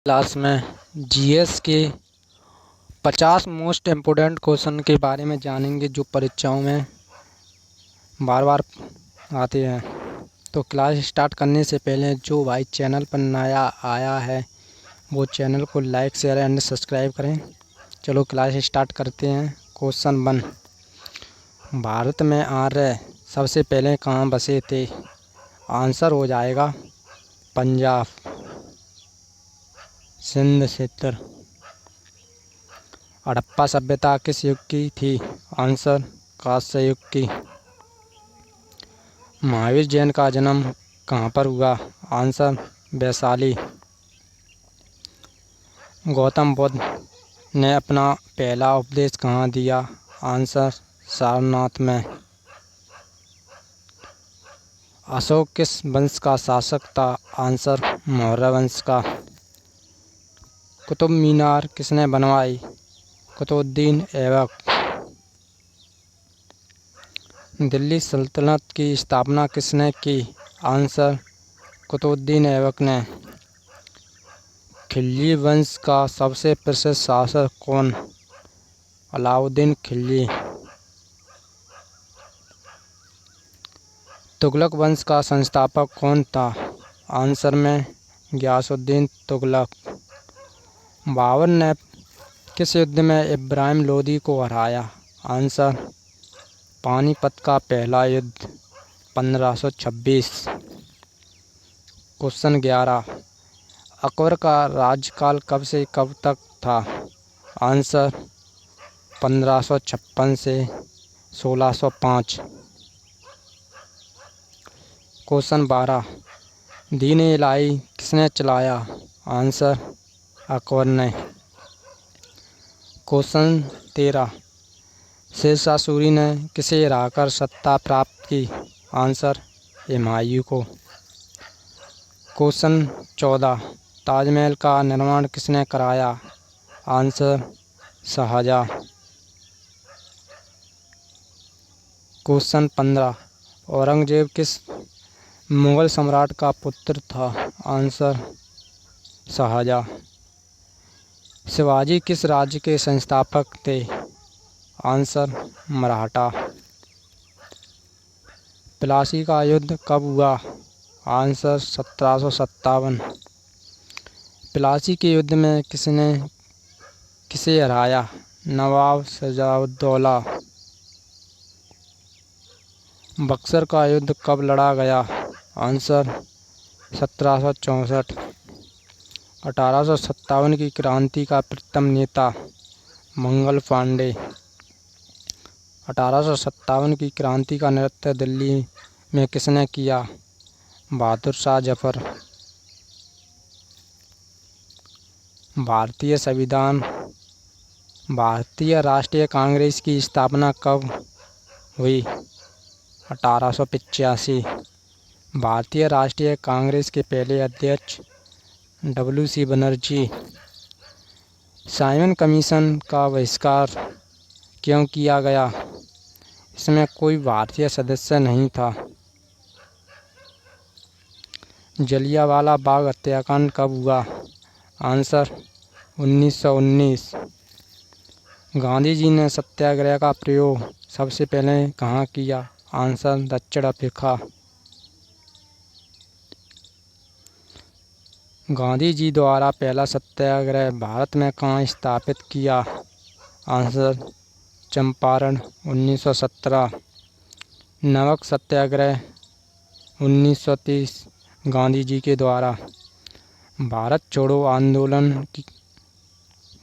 Class में GS के 50 most important question के बारे में जानेंगे जो परीक्षाओं में बार बार आते हैं। तो क्लास स्टार्ट करने से पहले जो भाई चैनल पर नया आया है वो चैनल को लाइक शेयर एंड सब्सक्राइब करें। चलो क्लास स्टार्ट करते हैं। क्वेश्चन 1, भारत में आर्य सबसे पहले कहाँ बसे थे? आंसर हो जाएगा पंजाब, सिंध क्षेत्र। हड़प्पा सभ्यता किस युग की थी? आंसर कांस्य युग की। महावीर जैन का जन्म कहाँ पर हुआ? आंसर वैशाली। गौतम बुद्ध ने अपना पहला उपदेश कहाँ दिया? आंसर सारनाथ में। अशोक किस वंश का शासक था? आंसर मौर्य वंश का। कुतुब मीनार किसने बनवाई? कुतुबुद्दीन ऐबक। दिल्ली सल्तनत की स्थापना किसने की? आंसर कुतुबुद्दीन ऐबक ने। खिलजी वंश का सबसे प्रसिद्ध शासक कौन? अलाउद्दीन खिलजी। तुगलक वंश का संस्थापक कौन था? आंसर में गयासुद्दीन तुगलक। बाबर ने किस युद्ध में इब्राहिम लोदी को हराया? आंसर पानीपत का पहला युद्ध 1526। क्वेश्चन 11, अकबर का राज्यकाल कब से कब तक था? आंसर 1556 से 1605। क्वेश्चन 12, दीन इलाही किसने चलाया? आंसर अकबर ने। क्वेश्चन 13, शेरशाह सूरी ने किसे हराकर सत्ता प्राप्त की? आंसर हुमायूं को। क्वेश्चन 14, ताजमहल का निर्माण किसने कराया? आंसर शाहजहां। क्वेश्चन 15, औरंगजेब किस मुगल सम्राट का पुत्र था? आंसर शाहजहां। शिवाजी किस राज्य के संस्थापक थे? आंसर मराठा। प्लासी का युद्ध कब हुआ? आंसर 1757। प्लासी के युद्ध में किसने किसे हराया? नवाब सिराजुद्दौला। बक्सर का युद्ध कब लड़ा गया? आंसर 1764। 1857 की क्रांति का प्रथम नेता मंगल पांडे। 1857 की क्रांति का नेतृत्व दिल्ली में किसने किया? बहादुर शाह जफर। भारतीय संविधान भारतीय राष्ट्रीय कांग्रेस की स्थापना कब हुई? 1885। भारतीय राष्ट्रीय कांग्रेस के पहले अध्यक्ष WC बनर्जी। साइमन कमीशन का बहिष्कार क्यों किया गया? इसमें कोई भारतीय सदस्य नहीं था। जलियांवाला बाग हत्याकांड कब हुआ? आंसर 1919। गांधी जी ने सत्याग्रह का प्रयोग सबसे पहले कहाँ किया? आंसर दक्षिण अफ्रीका। गांधी जी द्वारा पहला सत्याग्रह भारत में कहाँ स्थापित किया? आंसर चंपारण 1917। नमक सत्याग्रह 1930 गांधी जी के द्वारा। भारत छोड़ो आंदोलन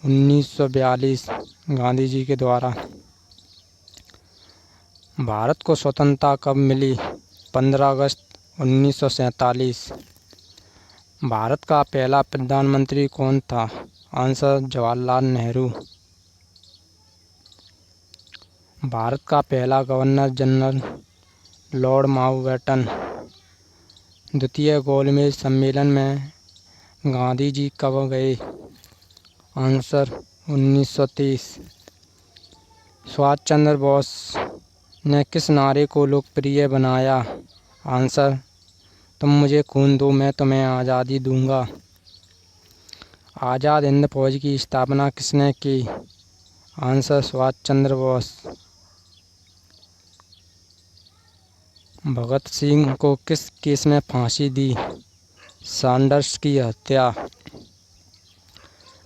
1942 गांधी जी के द्वारा। भारत को स्वतंत्रता कब मिली? 15 अगस्त 1947। भारत का पहला प्रधानमंत्री कौन था? आंसर जवाहरलाल नेहरू। भारत का पहला गवर्नर जनरल लॉर्ड माउंटबेटन। द्वितीय गोलमेज सम्मेलन में गांधी जी कब गए? आंसर 1930। सुभाष चंद्र बोस ने किस नारे को लोकप्रिय बनाया? आंसर तुम मुझे खून दो मैं तुम्हें आज़ादी दूंगा। आज़ाद हिंद फौज की स्थापना किसने की? आंसर सुभाष चंद्र बोस। भगत सिंह को किस केस में फांसी दी? सैंडर्स की हत्या।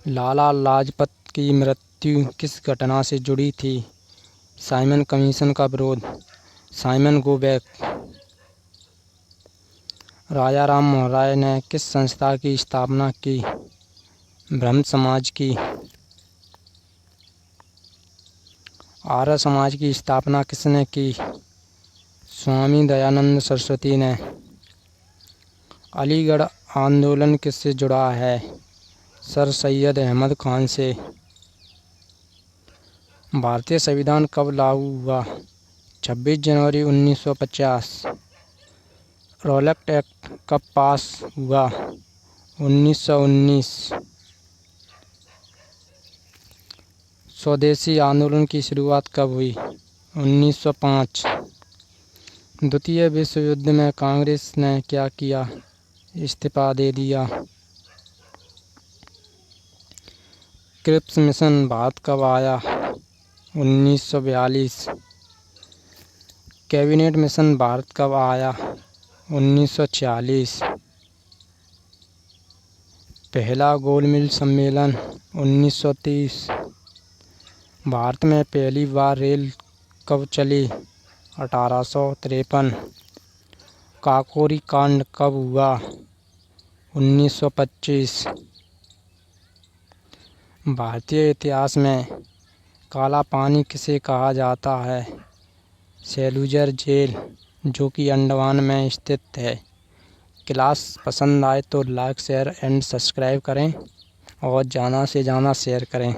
लाला लाजपत की मृत्यु किस घटना से जुड़ी थी? साइमन कमीशन का विरोध। Simon go back. Raja Ram Mohan Roy ने किस संस्था की स्थापना की? ब्रह्म समाज की। आर्य समाज की स्थापना किसने की? स्वामी दयानंद सरस्वती ने। अलीगढ़ आंदोलन किससे जुड़ा है? सर सैयद अहमद खान से। भारतीय संविधान कब लागू हुआ? 26 जनवरी 1950। रॉलेट एक्ट कब पास हुआ? 1919। स्वदेशी आंदोलन की शुरुआत कब हुई? 1905। द्वितीय विश्व युद्ध में कांग्रेस ने क्या किया? इस्तीफा दे दिया। क्रिप्स मिशन भारत कब आया? 1942। कैबिनेट मिशन भारत कब आया? 1946। पहला गोलमेज सम्मेलन 1930। भारत में पहली बार रेल कब चली? 1853। काकोरी कांड कब हुआ? 1925। भारतीय इतिहास में काला पानी किसे कहा जाता है? सेलूजर जेल, जो कि अंडमान में स्थित है। क्लास पसंद आए तो लाइक शेयर एंड सब्सक्राइब करें और ज़्यादा से ज़्यादा शेयर करें।